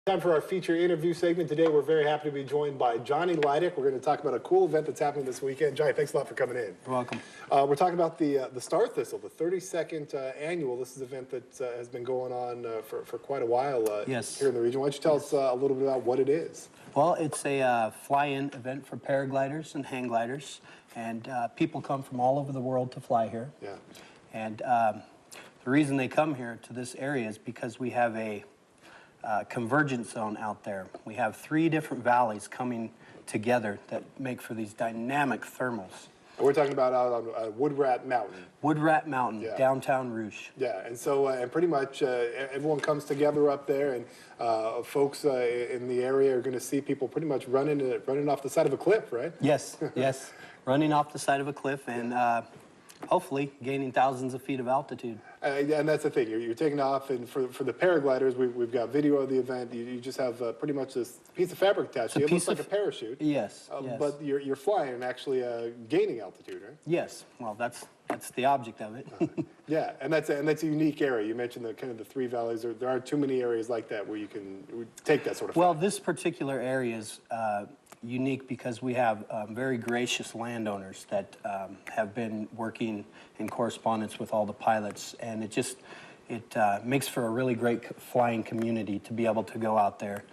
Time for our feature interview segment. Today, we're very happy to be joined by Johnny Leidick. We're going to talk about a cool event that's happening this weekend. Johnny, thanks a lot for coming in. You're welcome. We're talking about the Star Thistle, the 32nd annual. This is an event that has been going on for quite a while Yes. here in the region. Why don't you tell us a little bit about what it is? Well, it's a fly-in event for paragliders and hang gliders, and people come from all over the world to fly here. Yeah. And the reason they come here to this area is because we have a convergence zone out there. We have 3 different valleys coming together that make for these dynamic thermals. And we're talking about out on Woodrat Mountain. Woodrat Mountain, Yeah. downtown Rouge. Yeah, and so and pretty much everyone comes together up there, and folks in the area are going to see people pretty much running off the side of a cliff, right? Yes, yes, running off the side of a cliff and hopefully gaining thousands of feet of altitude. And that's the thing. You're taking off, and for the paragliders, we've got video of the event. You just have pretty much this piece of fabric attached to you. It looks like a parachute. Yes, yes. But you're flying and actually gaining altitude, right? Yes. Well, that's the object of it. Yeah, and that's a unique area. You mentioned the kind of the 3 valleys. There aren't too many areas like that where you can take that sort of. Well, this particular area is unique because we have very gracious landowners that have been working in correspondence with all the pilots, and it makes for a really great flying community to be able to go out there.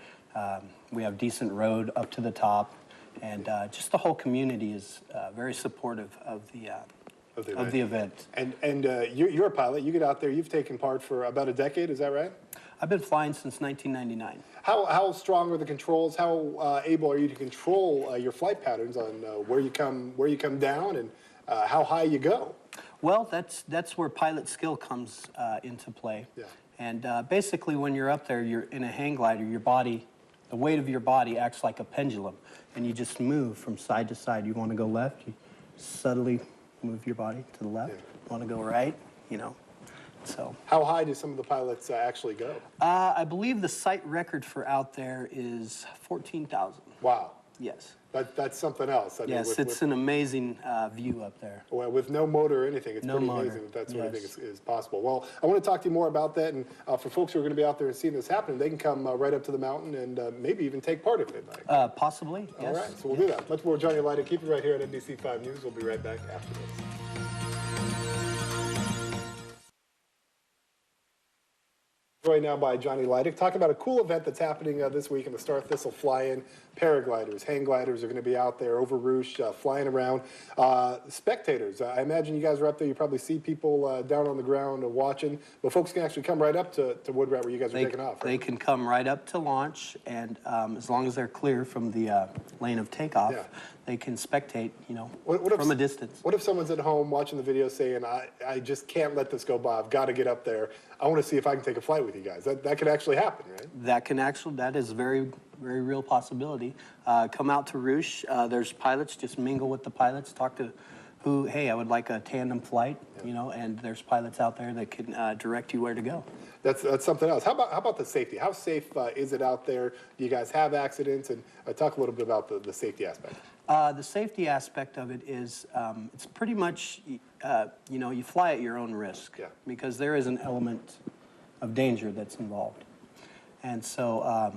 We have decent road up to the top, and just the whole community is very supportive of the event. And you're a pilot. You get out there. You've taken part for about a decade. Is that right? I've been flying since 1999. How strong are the controls? How able are you to control your flight patterns on where you come down and how high you go? Well, that's where pilot skill comes into play. Yeah. And basically, when you're up there, you're in a hang glider. Your body, the weight of your body acts like a pendulum, and you just move from side to side. You want to go left, you subtly move your body to the left. Yeah. You want to go right, you know. So. How high do some of the pilots actually go? I believe the site record for out there is 14,000. Wow. Yes. That's something else. I mean, yes, it's an amazing view up there. Well, with no motor or anything, it's pretty amazing that that's what I think is possible. Well, I want to talk to you more about that, and for folks who are going to be out there and seeing this happen, they can come right up to the mountain and maybe even take part in it. Possibly, yes. All right, so we'll do that. Much more Johnny Leidick. Keep it right here at NBC 5 News. We'll be right back after this. Joined now by Johnny Leidick, talking about a cool event that's happening this week in the Star Thistle fly-in. Paragliders, hang gliders are going to be out there over Rouge, flying around. Spectators, I imagine you guys are up there. You probably see people down on the ground watching, but folks can actually come right up to Woodrat where you guys are taking off. Right? They can come right up to launch, and as long as they're clear from the lane of takeoff, they can spectate, you know, from a distance. What if someone's at home watching the video saying, I just can't let this go by. I've got to get up there. I want to see if I can take a flight with you guys. That could actually happen, right? That is very real possibility. Come out to Rouge. There's pilots. Just mingle with the pilots. Talk to hey, I would like a tandem flight, you know, and there's pilots out there that can direct you where to go. That's something else. How about the safety? How safe is it out there? Do you guys have accidents? And talk a little bit about the safety aspect. The safety aspect of it is it's pretty much, you know, you fly at your own risk because there is an element of danger that's involved. And so,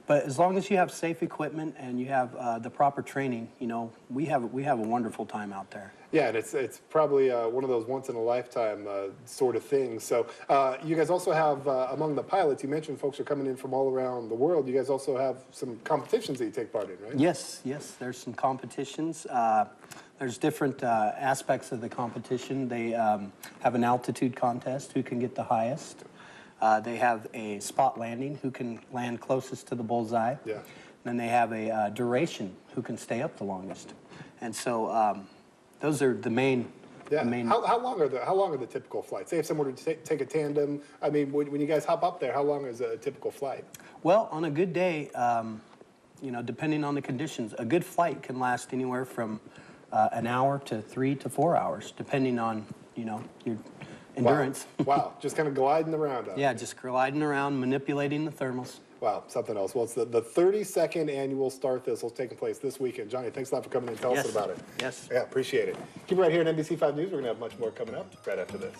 but as long as you have safe equipment and you have the proper training, you know, we have a wonderful time out there. Yeah, and it's probably one of those once-in-a-lifetime sort of things. So you guys also have, among the pilots, you mentioned folks are coming in from all around the world. You guys also have some competitions that you take part in, right? Yes, there's some competitions. There's different aspects of the competition. They have an altitude contest, who can get the highest. They have a spot landing, who can land closest to the bullseye. Yeah. Then they have a duration, who can stay up the longest. And so those are the main. Yeah. How long are the typical flights? Say if someone were to take a tandem. I mean, when you guys hop up there, how long is a typical flight? Well, on a good day, you know, depending on the conditions, a good flight can last anywhere from an hour to 3 to 4 hours, depending on, you know, your endurance. Wow. Just kind of gliding around. Yeah, just gliding around, manipulating the thermals. Wow, something else. Well, it's the 32nd annual Star Thistle taking place this weekend. Johnny, thanks a lot for coming in and tell us about it. Yes. Yeah, appreciate it. Keep it right here at NBC 5 News. We're going to have much more coming up right after this.